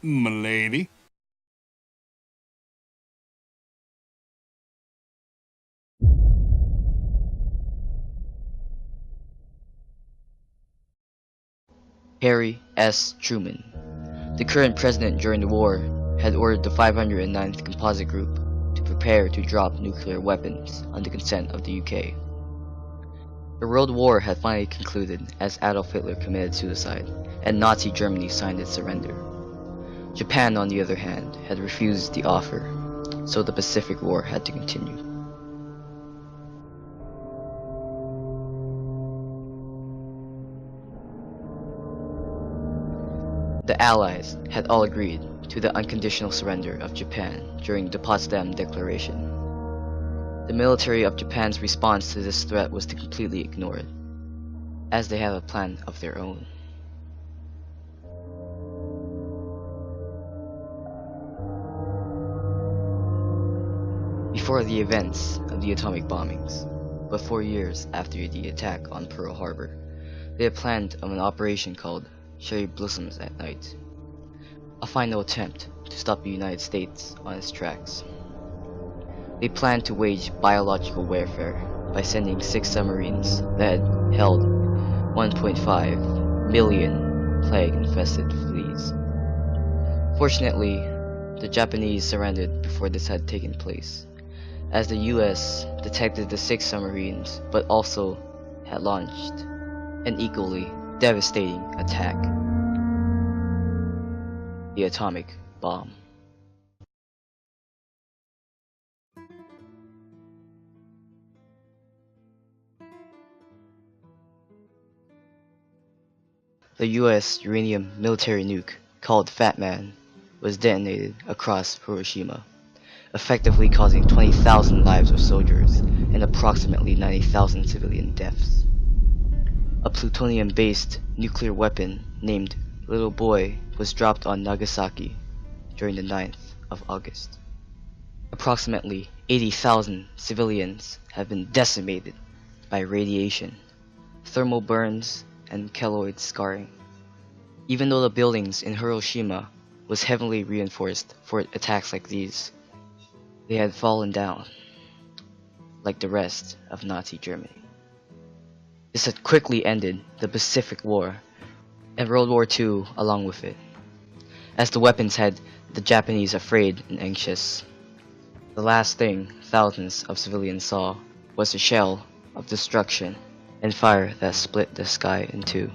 M'lady. Harry S. Truman, the current president during the war, had ordered the 509th Composite Group to prepare to drop nuclear weapons on the consent of the UK. The World War had finally concluded as Adolf Hitler committed suicide and Nazi Germany signed its surrender. Japan, on the other hand, had refused the offer, so the Pacific War had to continue. The Allies had all agreed to the unconditional surrender of Japan during the Potsdam Declaration. The military of Japan's response to this threat was to completely ignore it, as they have a plan of their own. Before the events of the atomic bombings, but 4 years after the attack on Pearl Harbor, they had planned an operation called Cherry Blossoms at Night, a final attempt to stop the United States on its tracks. They planned to wage biological warfare by sending 6 submarines that had held 1.5 million plague-infested fleas. Fortunately, the Japanese surrendered before this had taken place, as the US detected the 6 submarines but also had launched an equally devastating attack: the atomic bomb. The US uranium military nuke, called Fat Man, was detonated across Hiroshima, effectively causing 20,000 lives of soldiers and approximately 90,000 civilian deaths. A plutonium-based nuclear weapon named Little Boy was dropped on Nagasaki during the 9th of August. Approximately 80,000 civilians have been decimated by radiation, thermal burns, and keloid scarring. Even though the buildings in Hiroshima was heavily reinforced for attacks like these, they had fallen down, like the rest of Nazi Germany. This had quickly ended the Pacific War and World War II along with it, as the weapons had the Japanese afraid and anxious. The last thing thousands of civilians saw was a shell of destruction and fire that split the sky in two.